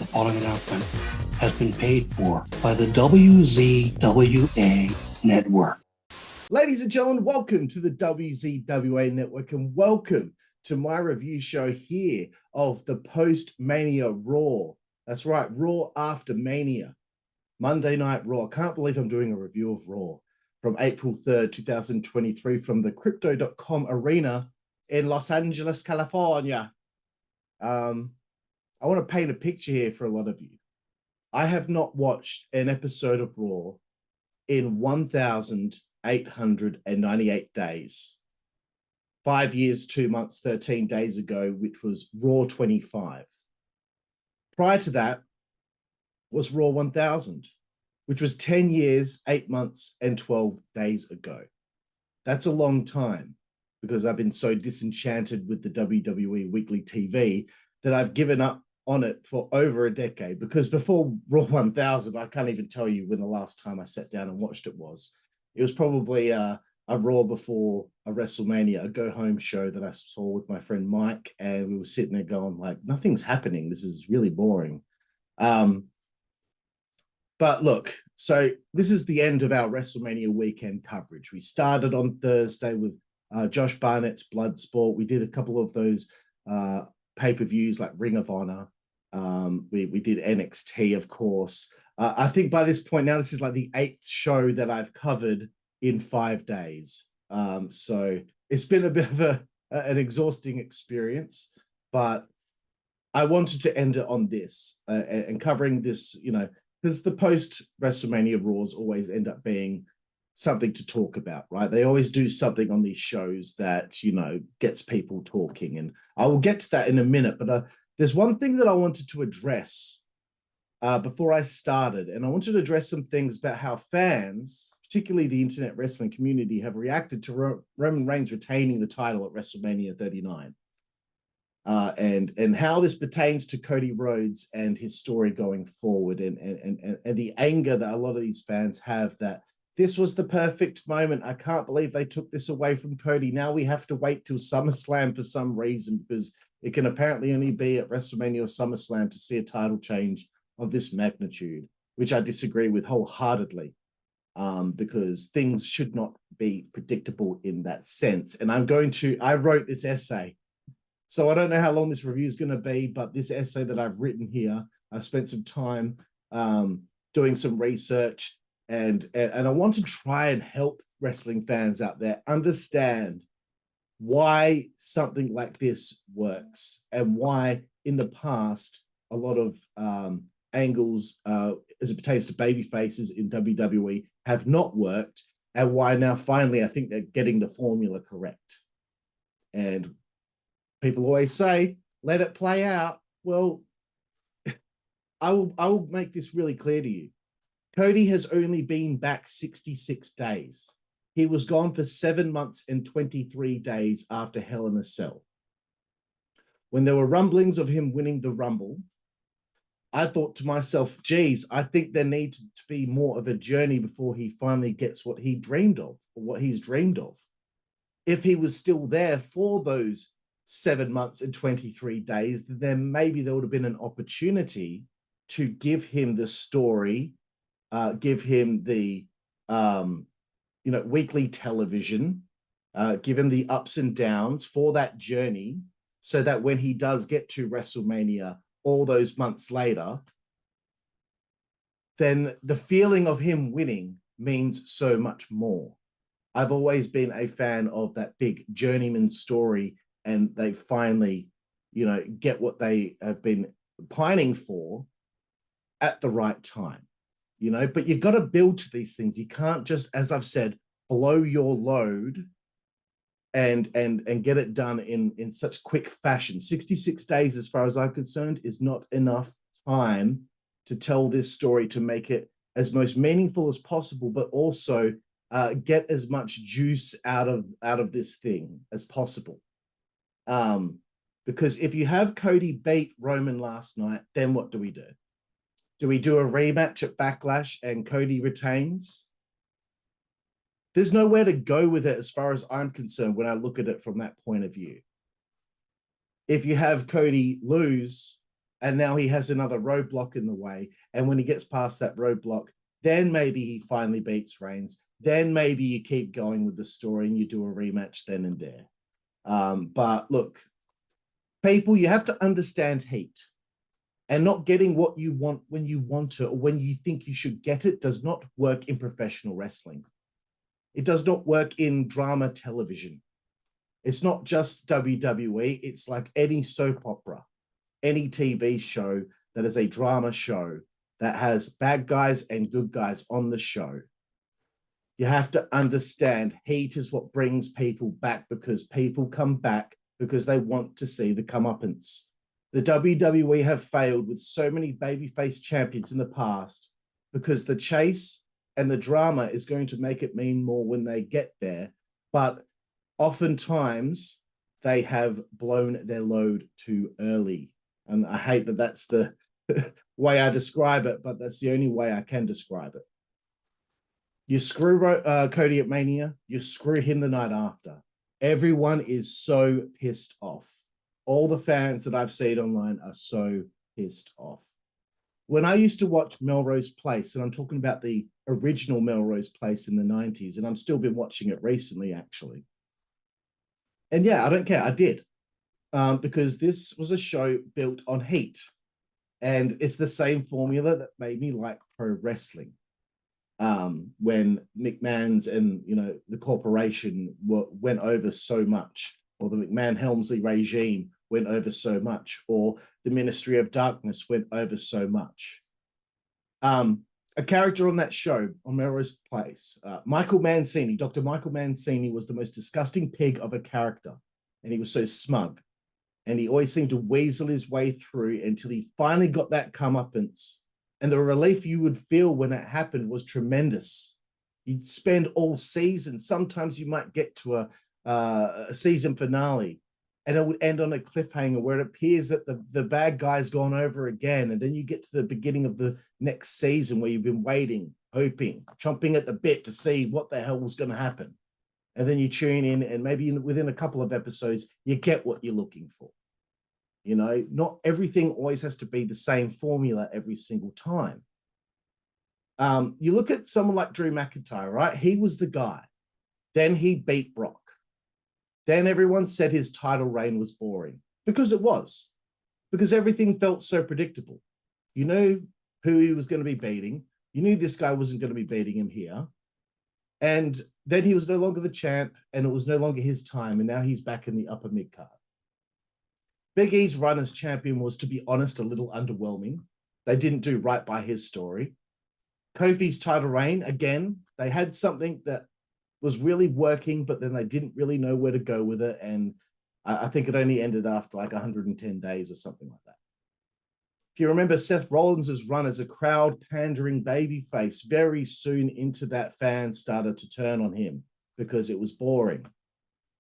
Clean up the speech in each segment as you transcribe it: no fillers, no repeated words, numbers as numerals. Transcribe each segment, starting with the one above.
The following announcement has been paid for by the WZWA Network. Ladies and gentlemen, welcome to the WZWA Network and welcome to my review show here of the Post-Mania RAW. That's right, Raw after Mania. Monday Night RAW. I can't believe I'm doing a review of Raw from April 3rd, 2023 from the Crypto.com arena in Los Angeles, California. I want to paint a picture here for a lot of you. I have not watched an episode of Raw in 1,898 days. 5 years, 2 months, 13 days ago, which was Raw 25. Prior to that was Raw 1000, which was 10 years, 8 months, and 12 days ago. That's a long time because I've been so disenchanted with the WWE weekly TV that I've given up on it for over a decade, because before Raw 1000, I can't even tell you when the last time I sat down and watched it was. It was probably a Raw before a WrestleMania, a go-home show that I saw with my friend Mike, and we were sitting there going like, nothing's happening. This is really boring. But look, so this is the end of our WrestleMania weekend coverage. We started on Thursday with Josh Barnett's Bloodsport. We did a couple of those pay-per-views like Ring of Honor. We did NXT, of course. I think by this point now, this is like the 8th show that I've covered in 5 days. So it's been a bit of an exhausting experience, but I wanted to end it on this and covering this, you know, because the post-WrestleMania Raws always end up being something to talk about, right? They always do something on these shows that, you know, gets people talking. And I will get to that in a minute, but there's one thing that I wanted to address before I started, and I wanted to address some things about how fans, particularly the internet wrestling community, have reacted to Roman Reigns retaining the title at WrestleMania 39. And how this pertains to Cody Rhodes and his story going forward, and the anger that a lot of these fans have that this was the perfect moment. I can't believe they took this away from Cody. Now we have to wait till SummerSlam for some reason, because it can apparently only be at WrestleMania or SummerSlam to see a title change of this magnitude, which I disagree with wholeheartedly, because things should not be predictable in that sense. And I wrote this essay. So I don't know how long this review is going to be, but this essay that I've written here, I've spent some time doing some research, and I want to try and help wrestling fans out there understand why something like this works, and why in the past a lot of angles as it pertains to baby faces in WWE have not worked, and why now finally I think they're getting the formula correct. And people always say, let it play out. Well, I will make this really clear to you. Cody has only been back 66 days. He was gone for 7 months and 23 days after Hell in a Cell. When there were rumblings of him winning the Rumble, I thought to myself, geez, I think there needs to be more of a journey before he finally gets what he dreamed of, or what he's dreamed of. If he was still there for those 7 months and 23 days, then maybe there would have been an opportunity to give him the story, give him the weekly television, give him the ups and downs for that journey, so that when he does get to WrestleMania all those months later, then the feeling of him winning means so much more. I've always been a fan of that big journeyman story, and they finally, get what they have been pining for at the right time, but you've got to build to these things. You can't just, as I've said, blow your load and get it done in such quick fashion. 66 days, as far as I'm concerned, is not enough time to tell this story, to make it as most meaningful as possible, but also get as much juice out of this thing as possible. Because if you have Cody beat Roman last night, then what do we do? Do we do a rematch at Backlash and Cody retains? There's nowhere to go with it as far as I'm concerned when I look at it from that point of view. If you have Cody lose and now he has another roadblock in the way. And when he gets past that roadblock, then maybe he finally beats Reigns. Then maybe you keep going with the story and you do a rematch then and there. But look, people, you have to understand heat. And not getting what you want when you want it or when you think you should get it does not work in professional wrestling. It does not work in drama television. It's not just WWE. It's like any soap opera, any TV show that is a drama show that has bad guys and good guys on the show. You have to understand heat is what brings people back, because people come back because they want to see the comeuppance. The WWE have failed with so many babyface champions in the past because the chase and the drama is going to make it mean more when they get there. But oftentimes they have blown their load too early. And I hate that that's the way I describe it, but that's the only way I can describe it. You screw Cody at Mania, you screw him the night after. Everyone is so pissed off. All the fans that I've seen online are so pissed off. When I used to watch Melrose Place, and I'm talking about the original Melrose Place in the 90s, and I've still been watching it recently, actually. And yeah, I don't care. I did. Because this was a show built on heat. And it's the same formula that made me like pro wrestling. When McMahon's and, the corporation went over so much, or the McMahon-Helmsley regime went over so much, or the Ministry of Darkness went over so much. A character on that show, on Melrose Place, Michael Mancini, Dr. Michael Mancini, was the most disgusting pig of a character, and he was so smug. And he always seemed to weasel his way through until he finally got that comeuppance. And the relief you would feel when it happened was tremendous. You'd spend all season. Sometimes you might get to a season finale, and it would end on a cliffhanger where it appears that the bad guy's gone over again. And then you get to the beginning of the next season where you've been waiting, hoping, chomping at the bit to see what the hell was going to happen. And then you tune in, and maybe within a couple of episodes, you get what you're looking for. Not everything always has to be the same formula every single time. You look at someone like Drew McIntyre, right? He was the guy. Then he beat Brock. Then everyone said his title reign was boring, because it was. Because everything felt so predictable. You knew who he was going to be beating. You knew this guy wasn't going to be beating him here. And then he was no longer the champ, and it was no longer his time, and now he's back in the upper mid-card. Big E's run as champion was, to be honest, a little underwhelming. They didn't do right by his story. Kofi's title reign, again, they had something that was really working, but then they didn't really know where to go with it, and I think it only ended after like 110 days or something like that. If you remember Seth Rollins' run as a crowd-pandering babyface, very soon into that, fans started to turn on him because it was boring.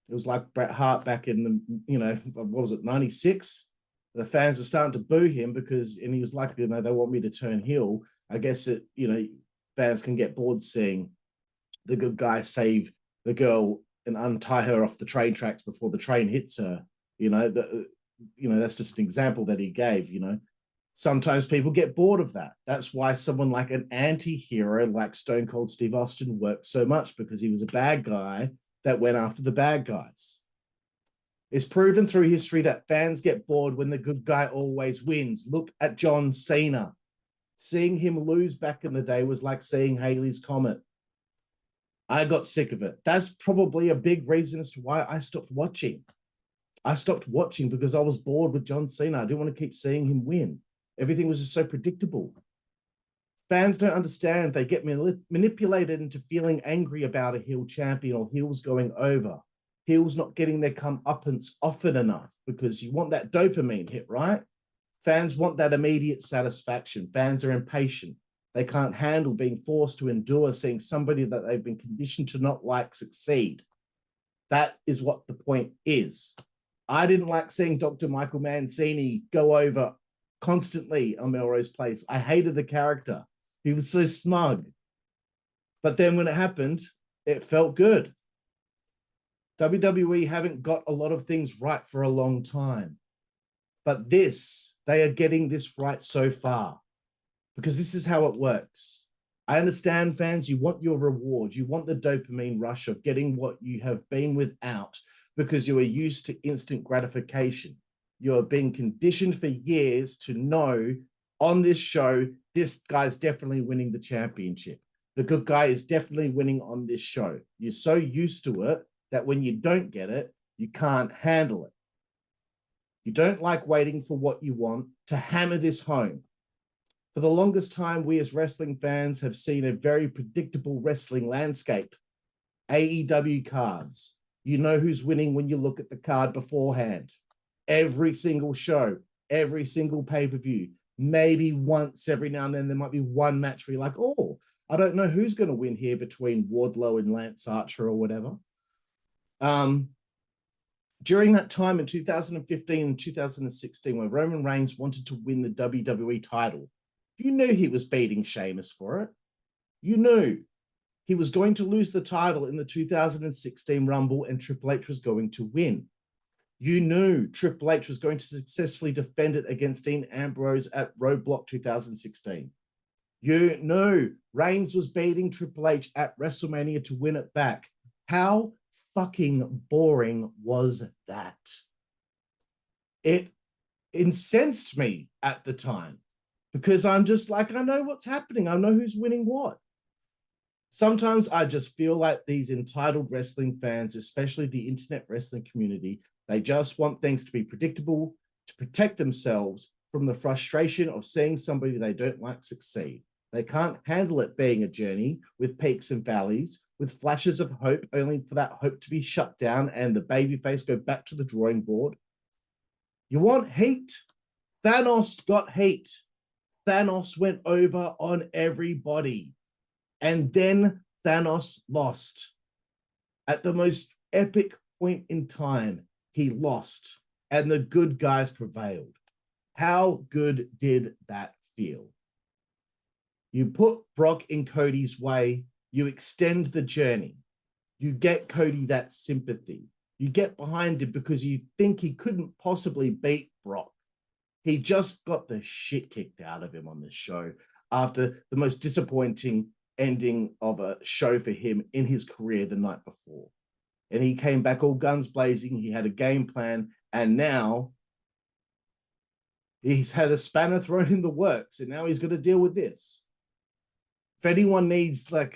It was like Bret Hart back in the, what was it, 96? The fans were starting to boo him and he was like, they want me to turn heel. I guess fans can get bored seeing the good guy save the girl and untie her off the train tracks before the train hits her. That's just an example that he gave, Sometimes people get bored of that. That's why someone like an anti-hero like Stone Cold Steve Austin worked so much, because he was a bad guy that went after the bad guys. It's proven through history that fans get bored when the good guy always wins. Look at John Cena. Seeing him lose back in the day was like seeing Halley's Comet. I got sick of it. That's probably a big reason as to why I stopped watching. I stopped watching because I was bored with John Cena. I didn't want to keep seeing him win. Everything was just so predictable. Fans don't understand. They get manipulated into feeling angry about a heel champion or heels going over. Heels not getting their comeuppance often enough, because you want that dopamine hit, right? Fans want that immediate satisfaction. Fans are impatient. They can't handle being forced to endure seeing somebody that they've been conditioned to not like succeed. That is what the point is. I didn't like seeing Dr. Michael Mancini go over constantly on Melrose Place. I hated the character. He was so smug. But then when it happened, it felt good. WWE haven't got a lot of things right for a long time. But they are getting this right so far, because this is how it works. I understand, fans, you want your reward. You want the dopamine rush of getting what you have been without, because you are used to instant gratification. You are being conditioned for years to know on this show, this guy's definitely winning the championship. The good guy is definitely winning on this show. You're so used to it that when you don't get it, you can't handle it. You don't like waiting for what you want. To hammer this home, for the longest time, we as wrestling fans have seen a very predictable wrestling landscape. AEW cards. You know who's winning when you look at the card beforehand. Every single show, every single pay-per-view. Maybe once every now and then there might be one match where you're like, oh, I don't know who's going to win here between Wardlow and Lance Archer or whatever. During that time in 2015 and 2016, when Roman Reigns wanted to win the WWE title, you knew he was beating Sheamus for it. You knew he was going to lose the title in the 2016 Rumble and Triple H was going to win. You knew Triple H was going to successfully defend it against Dean Ambrose at Roadblock 2016. You knew Reigns was beating Triple H at WrestleMania to win it back. How fucking boring was that? It incensed me at the time, because I'm just like, I know what's happening. I know who's winning what. Sometimes I just feel like these entitled wrestling fans, especially the internet wrestling community, they just want things to be predictable, to protect themselves from the frustration of seeing somebody they don't like succeed. They can't handle it being a journey with peaks and valleys, with flashes of hope, only for that hope to be shut down and the babyface go back to the drawing board. You want heat? Thanos got heat. Thanos went over on everybody. And then Thanos lost. At the most epic point in time, he lost. And the good guys prevailed. How good did that feel? You put Brock in Cody's way. You extend the journey. You get Cody that sympathy. You get behind him because you think he couldn't possibly beat Brock. He just got the shit kicked out of him on this show after the most disappointing ending of a show for him in his career the night before. And he came back all guns blazing. He had a game plan. And now he's had a spanner thrown in the works. And now he's got to deal with this. If anyone needs like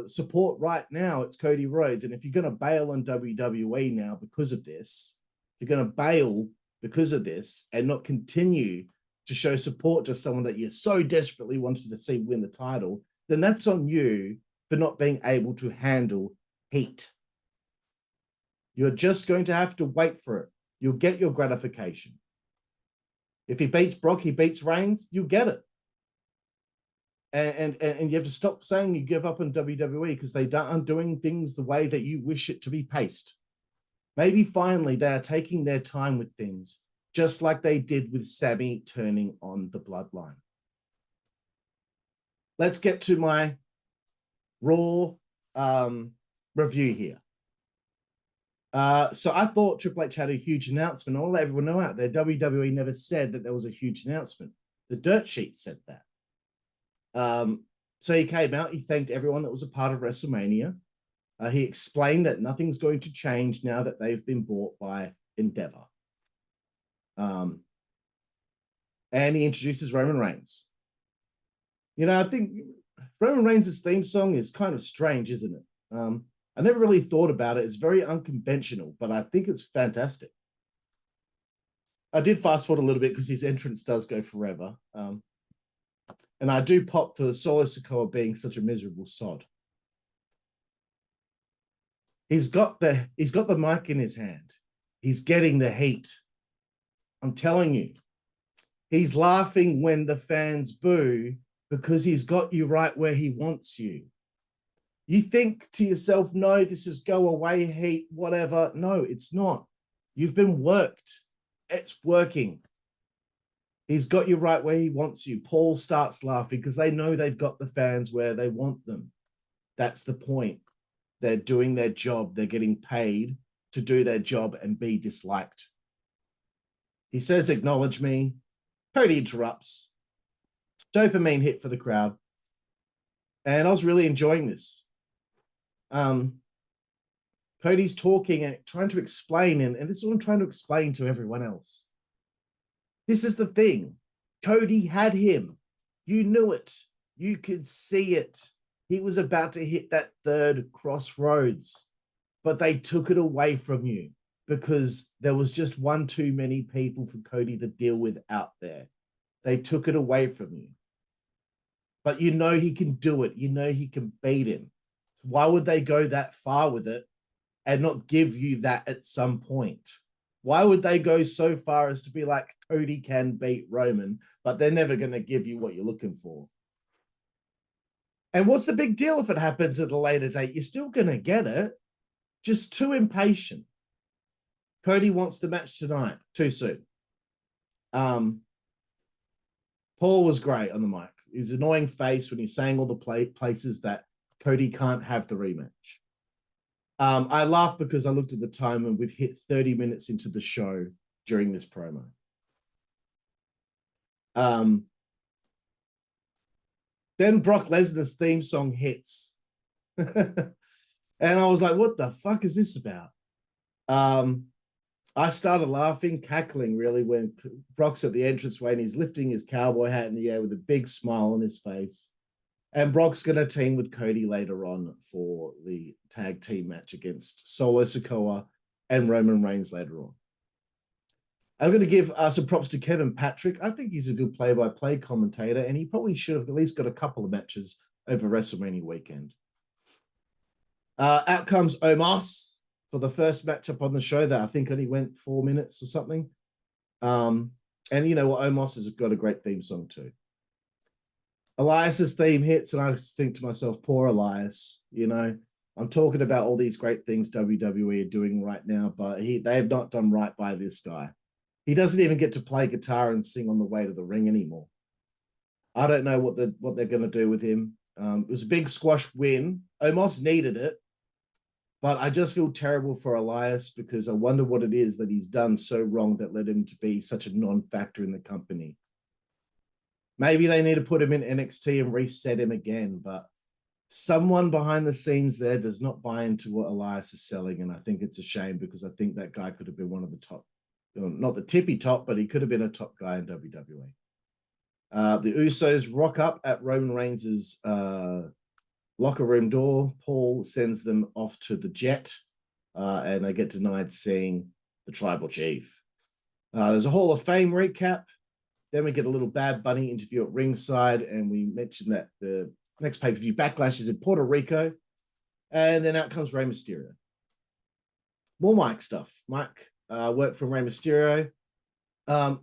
support right now, it's Cody Rhodes. And if you're going to bail on WWE now because of this, if you're going to bail because of this and not continue to show support to someone that you so desperately wanted to see win the title, then that's on you for not being able to handle heat. You're just going to have to wait for it. You'll get your gratification. If he beats Brock, he beats Reigns, you'll get it. And you have to stop saying you give up on WWE because they aren't doing things the way that you wish it to be paced. Maybe finally they are taking their time with things, just like they did with Sami turning on the bloodline. Let's get to my Raw review here. So I thought Triple H had a huge announcement. I'll let everyone know out there, WWE never said that there was a huge announcement. The dirt sheet said that. So he came out, he thanked everyone that was a part of WrestleMania. He explained that nothing's going to change now that they've been bought by Endeavor. And he introduces Roman Reigns. You know, I think Roman Reigns' theme song is kind of strange, isn't it? I never really thought about it. It's very unconventional, but I think it's fantastic. I did fast forward a little bit because his entrance does go forever. And I do pop for Solo Sikoa being such a miserable sod. He's got the mic in his hand. He's getting the heat. I'm telling you. He's laughing when the fans boo because he's got you right where he wants you. You think to yourself, no, this is go away heat, whatever. No, it's not. You've been worked. It's working. He's got you right where he wants you. Paul starts laughing because they know they've got the fans where they want them. That's the point. They're doing their job. They're getting paid to do their job and be disliked. He says, acknowledge me. Cody interrupts. Dopamine hit for the crowd. And I was really enjoying this. Cody's talking and trying to explain, and this is what I'm trying to explain to everyone else. This is the thing. Cody had him. You knew it. You could see it. He was about to hit that third crossroads, but they took it away from you because there was just one too many people for Cody to deal with out there. They took it away from you. But you know he can do it. You know he can beat him. Why would they go that far with it and not give you that at some point? Why would they go so far as to be like, Cody can beat Roman, but they're never going to give you what you're looking for? And what's the big deal if it happens at a later date? You're still going to get it. Just too impatient. Cody wants the match tonight. Too soon. Paul was great on the mic. His annoying face when he's saying all the places that Cody can't have the rematch. I laughed because I looked at the time and we've hit 30 minutes into the show during this promo. Then Brock Lesnar's theme song hits. And I was like, what the fuck is this about? I started laughing, cackling really, when Brock's at the entranceway and he's lifting his cowboy hat in the air with a big smile on his face. And Brock's going to team with Cody later on for the tag team match against Solo Sikoa and Roman Reigns later on. I'm going to give some props to Kevin Patrick. I think he's a good play-by-play commentator, and he probably should have at least got a couple of matches over WrestleMania weekend. Out comes Omos for the first matchup on the show that I think only went 4 minutes or something. And you know what? Omos has got a great theme song too. Elias's theme hits, and I think to myself, poor Elias. You know, I'm talking about all these great things WWE are doing right now, but they have not done right by this guy. He doesn't even get to play guitar and sing on the way to the ring anymore. I don't know what they're going to do with him. It was a big squash win. Omos needed it, but I just feel terrible for Elias because I wonder what it is that he's done so wrong that led him to be such a non-factor in the company. Maybe they need to put him in NXT and reset him again, but someone behind the scenes there does not buy into what Elias is selling, and I think it's a shame because I think that guy could have been one of the top, not the tippy top, but he could have been a top guy in WWE. The Usos rock up at Roman Reigns' locker room door. Paul sends them off to the jet, and they get denied seeing the tribal chief. There's a Hall of Fame recap. Then we get a little Bad Bunny interview at ringside, and we mentioned that the next pay-per-view Backlash is in Puerto Rico. And then out comes Rey Mysterio. More Mike stuff. Mike worked from Rey Mysterio. I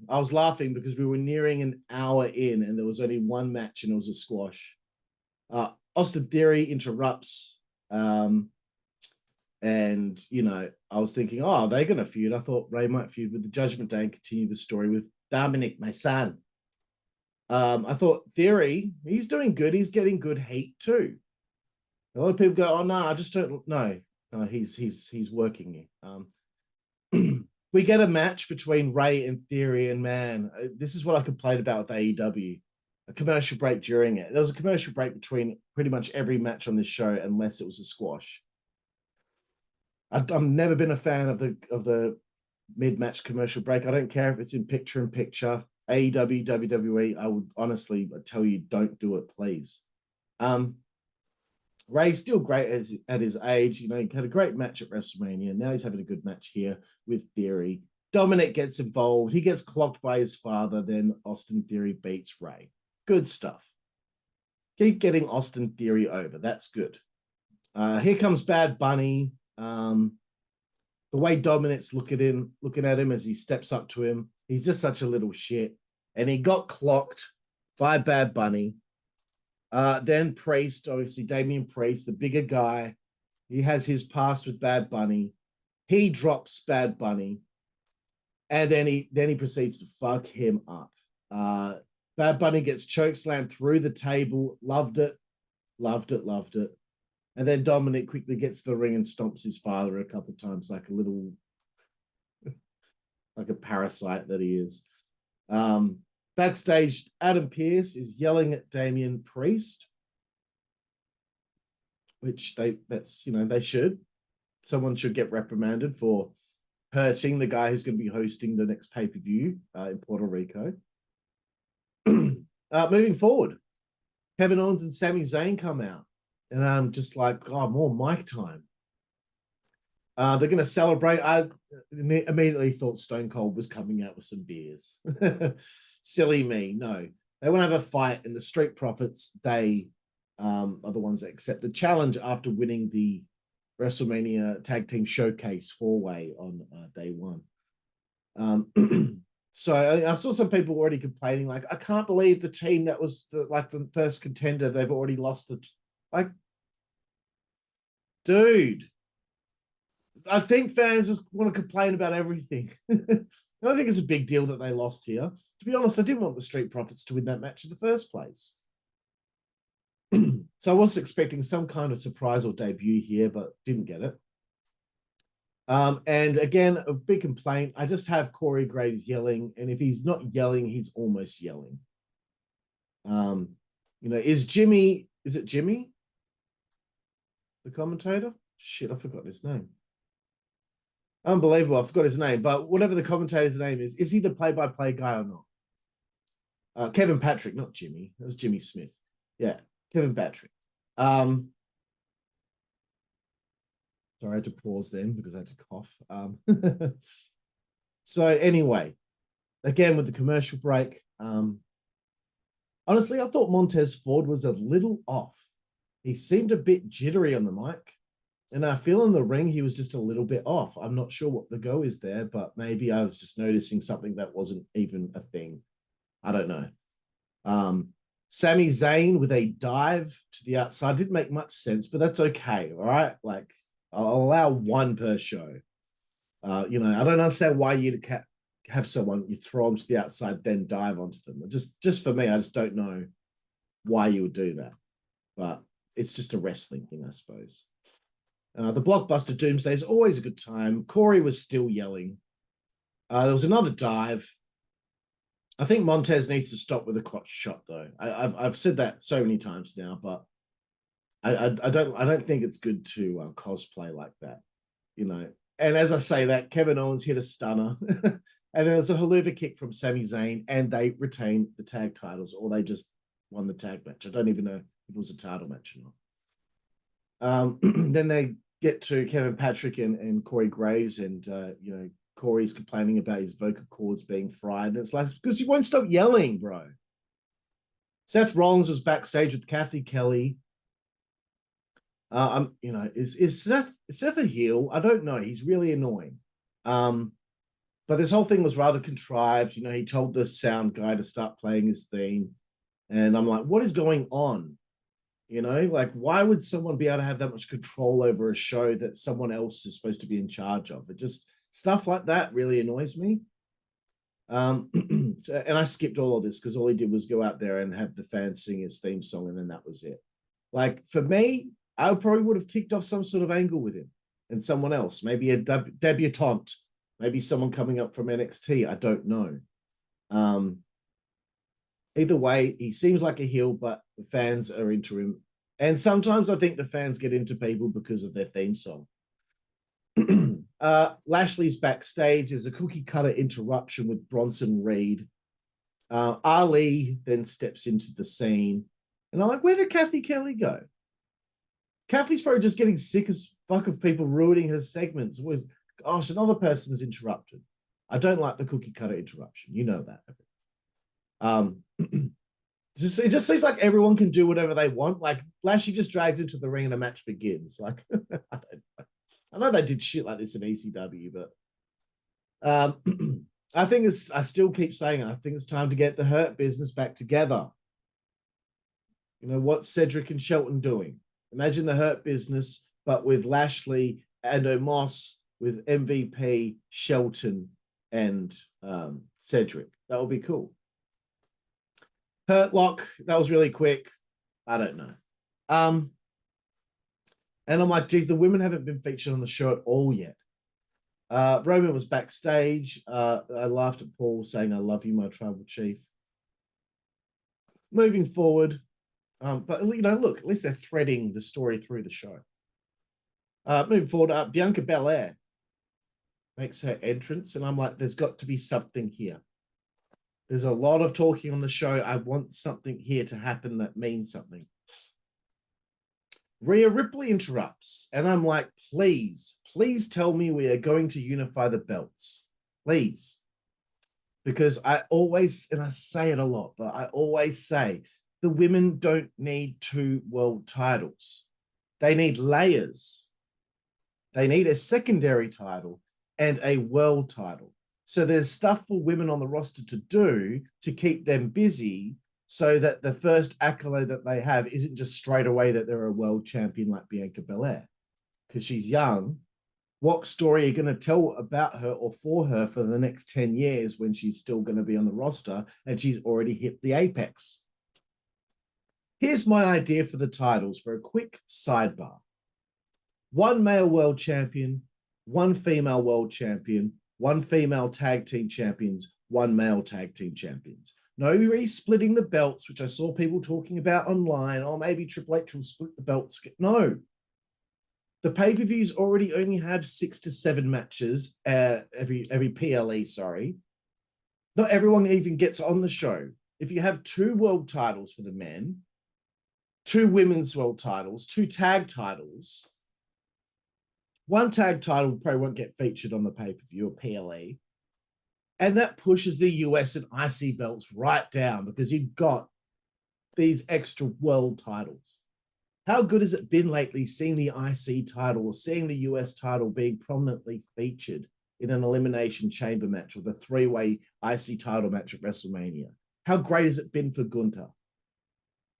was laughing because we were nearing an hour in, and there was only one match, and it was a squash. Austin Theory interrupts. And, you know, I was thinking, oh, they're going to feud. I thought Rey might feud with the Judgment Day and continue the story with Dominic, my son. I thought Theory, he's doing good. He's getting good heat too. A lot of people go, oh no, I just don't know. No, he's working here. We get a match between Rey and Theory, and man, this is what I complained about with AEW. A commercial break during it. There was a commercial break between pretty much every match on this show, unless it was a squash. I've never been a fan of the mid-match commercial break. I don't care if it's in picture-in-picture. AEW, WWE, I would honestly tell you, don't do it, please. Ray's still great at his age. You know, he had a great match at WrestleMania. Now he's having a good match here with Theory. Dominic gets involved. He gets clocked by his father. Then Austin Theory beats Rey. Good stuff. Keep getting Austin Theory over. That's good. Here comes Bad Bunny. The way Dominic's looking at him as he steps up to him, he's just such a little shit. And he got clocked by Bad Bunny. Then Priest, obviously Damian Priest, the bigger guy, he has his past with Bad Bunny. He drops Bad Bunny, and then he proceeds to fuck him up. Bad Bunny gets chokeslammed through the table. Loved it. And then Dominic quickly gets to the ring and stomps his father a couple of times like a little like a parasite that he is. Backstage, Adam Pearce is yelling at Damian Priest, which they should. Someone should get reprimanded for hurting the guy who's going to be hosting the next pay-per-view in Puerto Rico. Moving forward, Kevin Owens and Sami Zayn come out, and I'm just like, oh, more mic time. They're going to celebrate. I immediately thought Stone Cold was coming out with some beers. Silly me. No, they want to have a fight, and the Street Profits, they are the ones that accept the challenge after winning the WrestleMania Tag Team Showcase 4-way on day one. So I saw some people already complaining, like, I can't believe the team that was the first contender, they've already lost like, dude. I think fans just want to complain about everything. I don't think it's a big deal that they lost here. To be honest, I didn't want the Street Profits to win that match in the first place. So I was expecting some kind of surprise or debut here, but didn't get it. And again, a big complaint. I just have Corey Graves yelling, and if he's not yelling, he's almost yelling. Is it Jimmy? The commentator? Shit, I forgot his name. Unbelievable, I forgot his name. But whatever the commentator's name is he the play-by-play guy or not? Kevin Patrick, not Jimmy. That's Jimmy Smith. Yeah, Kevin Patrick. Sorry, I had to pause then because I had to cough. So anyway, again with the commercial break, honestly, I thought Montez Ford was a little off. He seemed a bit jittery on the mic, and I feel in the ring he was just a little bit off. I'm not sure what the go is there, but maybe I was just noticing something that wasn't even a thing. I don't know. Sami Zayn with a dive to the outside didn't make much sense, but that's okay. All right, like, I'll allow one per show. I don't understand why you'd have someone, you throw them to the outside, then dive onto them. Just for me, I just don't know why you would do that. But it's just a wrestling thing, I suppose. The Blockbuster Doomsday is always a good time. Corey was still yelling. There was another dive. I think Montez needs to stop with a crotch shot, though. I've said that so many times now, but I don't think it's good to cosplay like that, And as I say that, Kevin Owens hit a stunner, and there was a haluva kick from Sami Zayn, and they retained the tag titles, or they just won the tag match. I don't even know if it was a title match or not. Then they get to Kevin Patrick and Corey Graves, and Corey's complaining about his vocal cords being fried, and it's like, because you won't stop yelling, bro. Seth Rollins was backstage with Kathy Kelly. Is Seth a heel? I don't know. He's really annoying. But this whole thing was rather contrived. He told the sound guy to start playing his theme, and I'm like, what is going on? Like, why would someone be able to have that much control over a show that someone else is supposed to be in charge of? It just, stuff like that really annoys me. And I skipped all of this because all he did was go out there and have the fans sing his theme song, and then that was it. Like, for me, I probably would have kicked off some sort of angle with him and someone else, maybe a debutante, maybe someone coming up from NXT. I don't know. Either way, he seems like a heel, but the fans are into him. And sometimes I think the fans get into people because of their theme song. Lashley's backstage. There's a cookie cutter interruption with Bronson Reed. Ali then steps into the scene. And I'm like, where did Kathy Kelly go? Kathy's probably just getting sick as fuck of people ruining her segments. Always, gosh, another person's interrupted. I don't like the cookie cutter interruption. You know that. It just seems like everyone can do whatever they want. Like, Lashley just drags into the ring and a match begins. Like, I know they did shit like this in ECW, but I still keep saying it. I think it's time to get the Hurt Business back together. What's Cedric and Shelton doing? Imagine the Hurt Business, but with Lashley and Omos, with MVP, Shelton, and Cedric. That would be cool. Hurt Lock, that was really quick. I don't know. And I'm like, geez, the women haven't been featured on the show at all yet. Roman was backstage. I laughed at Paul saying, "I love you, my tribal chief." Moving forward, but look, at least they're threading the story through the show. Moving forward, Bianca Belair makes her entrance, and I'm like, there's got to be something here. There's a lot of talking on the show. I want something here to happen that means something. Rhea Ripley interrupts, and I'm like, please tell me we are going to unify the belts. Please. Because I always, and I say it a lot, but I always say the women don't need 2 world titles. They need layers. They need a secondary title and a world title. So there's stuff for women on the roster to do to keep them busy so that the first accolade that they have isn't just straight away that they're a world champion like Bianca Belair. Because she's young. What story are you going to tell about her or for her for the next 10 years when she's still going to be on the roster and she's already hit the apex? Here's my idea for the titles for a quick sidebar. 1 male world champion, 1 female world champion, 1 female tag team champions, 1 male tag team champions. No re-splitting the belts, which I saw people talking about online. Or maybe Triple H will split the belts. No. The pay-per-views already only have 6 to 7 matches every PLE, sorry. Not everyone even gets on the show. If you have 2 world titles for the men, 2 women's world titles, 2 tag titles, 1 tag title probably won't get featured on the pay-per-view or PLE. And that pushes the US and IC belts right down because you've got these extra world titles. How good has it been lately seeing the IC title or seeing the US title being prominently featured in an Elimination Chamber match or the 3-way IC title match at WrestleMania? How great has it been for Gunther?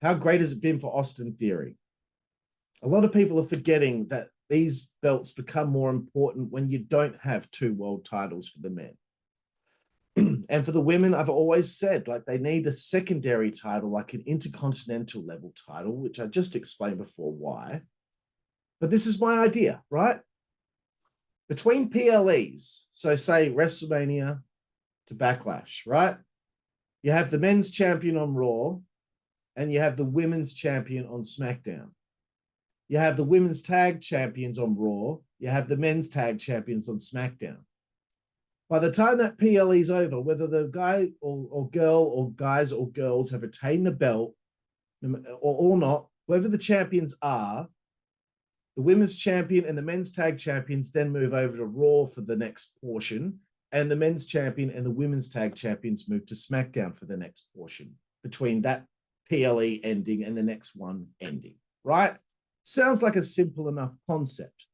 How great has it been for Austin Theory? A lot of people are forgetting that these belts become more important when you don't have 2 world titles for the men. And for the women, I've always said, like, they need a secondary title, like an intercontinental level title, which I just explained before why. But this is my idea, right? Between PLEs, so say WrestleMania to Backlash, right? You have the men's champion on Raw, and you have the women's champion on SmackDown. You have the women's tag champions on Raw. You have the men's tag champions on SmackDown. By the time that PLE is over, whether the guy or girl or guys or girls have retained the belt or not, whoever the champions are, the women's champion and the men's tag champions then move over to Raw for the next portion, and the men's champion and the women's tag champions move to SmackDown for the next portion between that PLE ending and the next one ending, right? Sounds like a simple enough concept.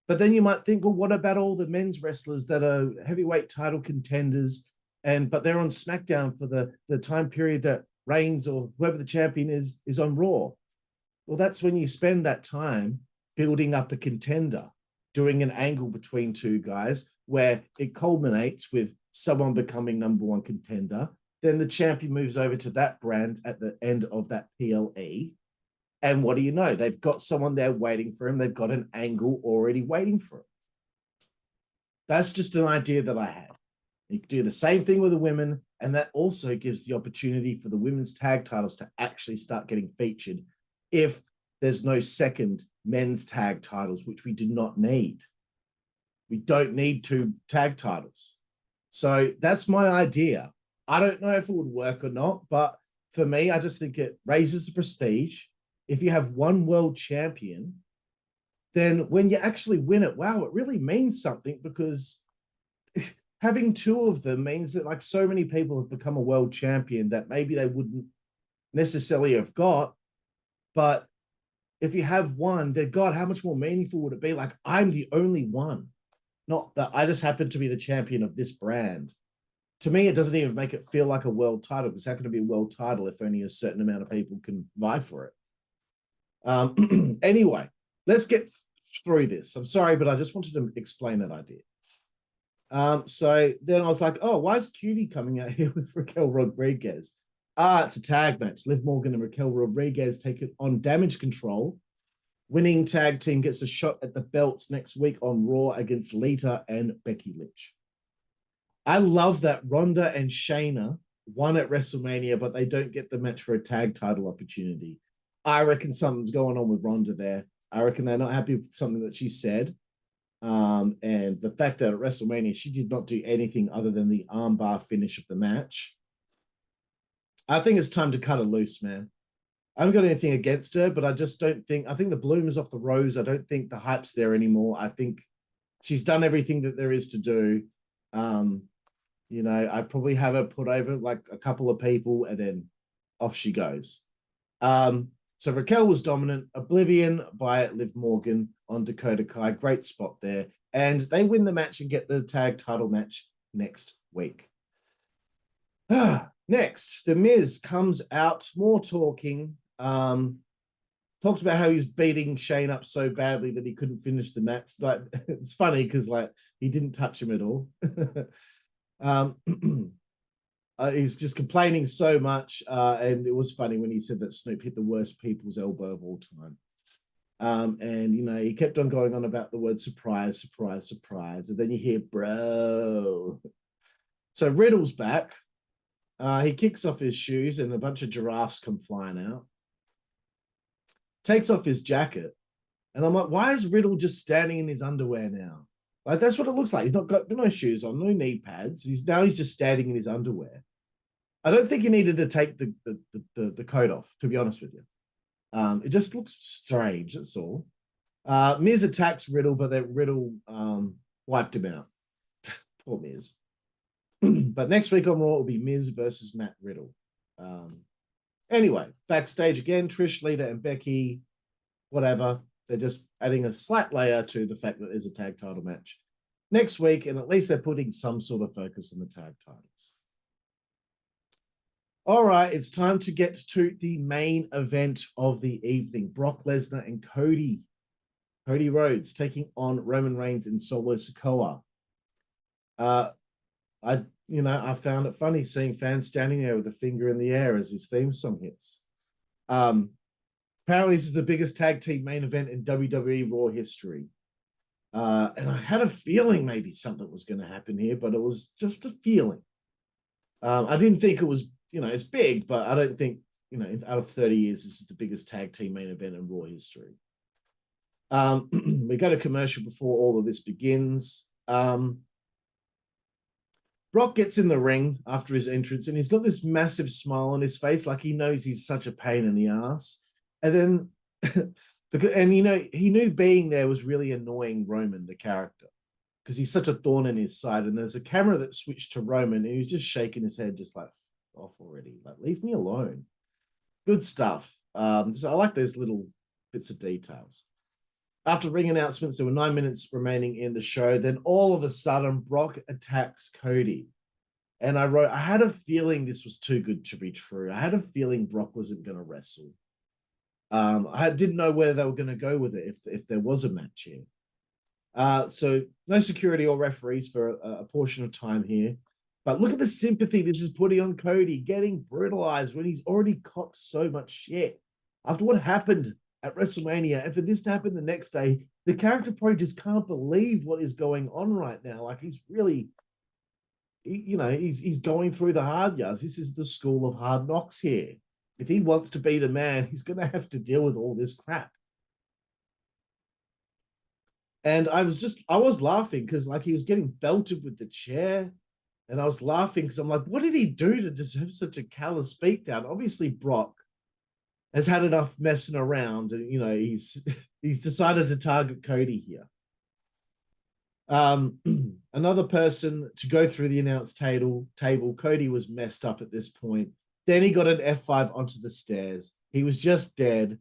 But then you might think, well, what about all the men's wrestlers that are heavyweight title contenders, but they're on SmackDown for the time period that Reigns or whoever the champion is on Raw? Well, that's when you spend that time building up a contender, doing an angle between 2 guys where it culminates with someone becoming #1 contender. Then the champion moves over to that brand at the end of that PLE. And what do you know? They've got someone there waiting for him. They've got an angle already waiting for him. That's just an idea that I had. You can do the same thing with the women, and that also gives the opportunity for the women's tag titles to actually start getting featured if there's no second men's tag titles, which we do not need. We don't need 2 tag titles. So that's my idea. I don't know if it would work or not, but for me, I just think it raises the prestige. If you have 1 world champion, then when you actually win it, wow, it really means something, because having 2 of them means that, like, so many people have become a world champion that maybe they wouldn't necessarily have got. But if you have 1, then God, how much more meaningful would it be? Like, I'm the only one, not that I just happen to be the champion of this brand. To me, it doesn't even make it feel like a world title, because how can it be a world title if only a certain amount of people can vie for it? Anyway, let's get through this. I'm sorry, but I just wanted to explain that idea. So then I was like, oh, why is Cutie coming out here with Raquel Rodriguez? It's a tag match. Liv Morgan and Raquel Rodriguez take it on Damage Control Winning tag team gets a shot at the belts next week on Raw against Lita and Becky Lynch. I love that Ronda and Shayna won at WrestleMania, but they don't get the match for a tag title opportunity. I reckon something's going on with Ronda there. I reckon they're not happy with something that she said. And the fact that at WrestleMania, she did not do anything other than the armbar finish of the match. I think it's time to cut her loose, man. I haven't got anything against her, but I just don't think, I think the bloom is off the rose. I don't think the hype's there anymore. I think she's done everything that there is to do. You know, I'd probably have her put over like a couple of people and then off she goes. So Raquel was dominant. Oblivion by Liv Morgan on Dakota Kai. Great spot there. And they win the match and get the tag title match next week. Next, The Miz comes out, more talking. Talked about how he's beating Shane up so badly that he couldn't finish the match. Like, it's funny because like he didn't touch him at all. He's just complaining so much, and it was funny when he said that Snoop hit the worst people's elbow of all time. And you know, he kept on going on about the word surprise, surprise, surprise, and then you hear bro. So Riddle's back. He kicks off his shoes, and a bunch of giraffes come flying out. Takes off his jacket, and I'm like, why is Riddle just standing in his underwear now? Like, that's what it looks like. He's not got no shoes on, no knee pads. He's just standing in his underwear. I don't think he needed to take the coat off, to be honest with you. It just looks strange, that's all. Miz attacks Riddle, but then Riddle wiped him out. Poor Miz. But next week on Raw, it will be Miz versus Matt Riddle. Anyway, backstage again, Trish, Lita, and Becky, whatever. They're just adding a slight layer to the fact that there's a tag title match next week, and at least they're putting some sort of focus on the tag titles. All right, it's time to get to the main event of the evening. Brock Lesnar and Cody Rhodes taking on Roman Reigns in Solo Sikoa. I found it funny seeing fans standing there with a finger in the air as his theme song hits. Apparently, this is the biggest tag team main event in WWE Raw history. And I had a feeling maybe something was going to happen here, but it was just a feeling. I didn't think it was, it's big, but I don't think, out of 30 years, this is the biggest tag team main event in Raw history. We got a commercial before all of this begins. Brock gets in the ring after his entrance, and he's got this massive smile on his face, like he knows he's such a pain in the ass. And then, he knew being there was really annoying Roman, the character, because he's such a thorn in his side. And there's a camera that switched to Roman, and he was just shaking his head, just like, off already. Like, leave me alone. Good stuff. So I like those little bits of details. After ring announcements, there were 9 minutes remaining in the show. Then all of a sudden, Brock attacks Cody. And I wrote, I had a feeling this was too good to be true. I had a feeling Brock wasn't going to wrestle. I didn't know where they were going to go with it if there was a match here. So no security or referees for a portion of time here. But look at the sympathy this is putting on Cody, getting brutalized when he's already copped so much shit. After what happened at WrestleMania, and for this to happen the next day, the character probably just can't believe what is going on right now. Like, he's really, he's going through the hard yards. This is the school of hard knocks here. If he wants to be the man, he's going to have to deal with all this crap. And I was laughing because like he was getting belted with the chair. And I was laughing because I'm like, what did he do to deserve such a callous beatdown? Obviously, Brock has had enough messing around, and he's decided to target Cody here. Another person to go through the announce table. Cody was messed up at this point. Then he got an F5 onto the stairs. He was just dead.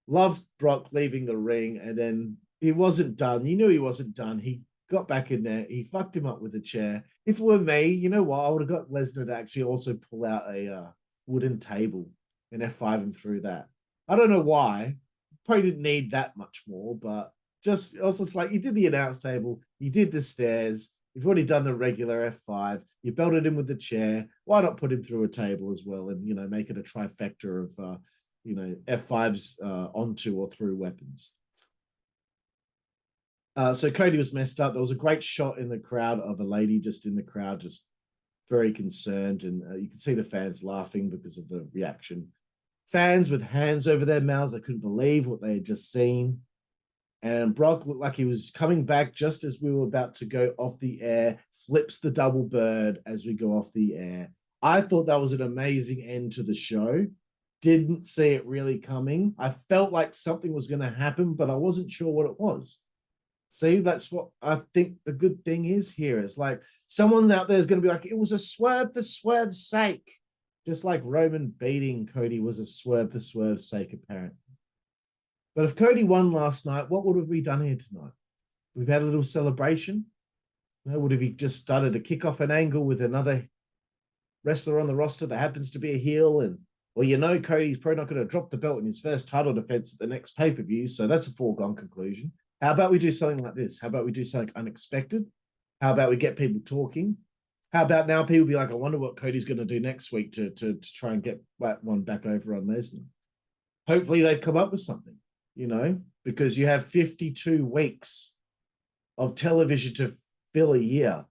Loved Brock leaving the ring, and then he wasn't done. You knew he wasn't done. He got back in there. He fucked him up with a chair. If it were me, you know what? I would have got Lesnar to actually also pull out a wooden table and F5 him through that. I don't know why. Probably didn't need that much more, but just also it's like you did the announce table, you did the stairs, you've already done the regular F5, you belted him with the chair. Why not put him through a table as well and make it a trifecta of F5s onto or through weapons. So Cody was messed up. There was a great shot in the crowd of a lady just in the crowd, just very concerned. And you could see the fans laughing because of the reaction. Fans with hands over their mouths. They couldn't believe what they had just seen. And Brock looked like he was coming back just as we were about to go off the air, flips the double bird as we go off the air. I thought that was an amazing end to the show. Didn't see it really coming. I felt like something was going to happen, but I wasn't sure what it was. See, that's what I think the good thing is here. It's like someone out there is going to be like, it was a swerve for swerve's sake. Just like Roman beating Cody was a swerve for swerve's sake, apparently. But if Cody won last night, what would have we done here tonight? We've had a little celebration. Would have he just started to kick off an angle with another wrestler on the roster that happens to be a heel? And, well, Cody's probably not going to drop the belt in his first title defense at the next pay-per-view. So that's a foregone conclusion. How about we do something like this? How about we do something unexpected? How about we get people talking? How about now people be like, I wonder what Cody's going to do next week to try and get that one back over on Lesnar. Hopefully they've come up with something. Because you have 52 weeks of television to fill a year.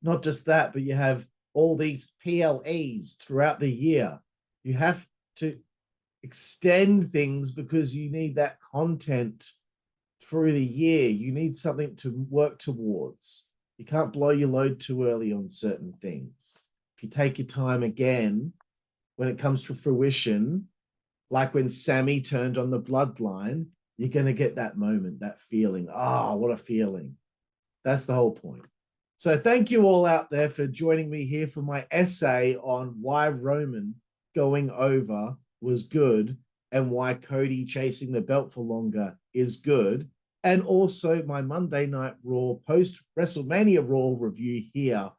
Not just that, but you have all these PLEs throughout the year. You have to extend things because you need that content through the year. You need something to work towards. You can't blow your load too early on certain things. If you take your time again, when it comes to fruition, like when Sami turned on the bloodline, you're going to get that moment, that feeling. What a feeling. That's the whole point. So thank you all out there for joining me here for my essay on why Roman going over was good and why Cody chasing the belt for longer is good. And also my Monday Night Raw post-WrestleMania Raw review here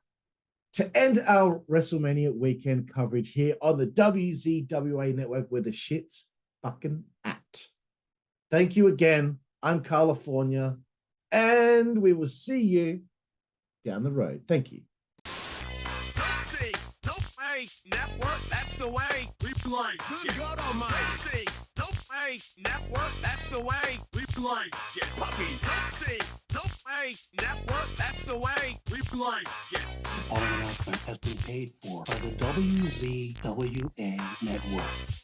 to end our WrestleMania weekend coverage here on the WZWA network where the shit's fucking at. Thank you again. I'm Karlifornia, and we will see you down the road. Thank you. Network, that's the way we play. Good God Almighty. Network, that's the way we play. Get puppies. Network, that's the way we play. Get. The following announcement has been paid for by the WZWA network.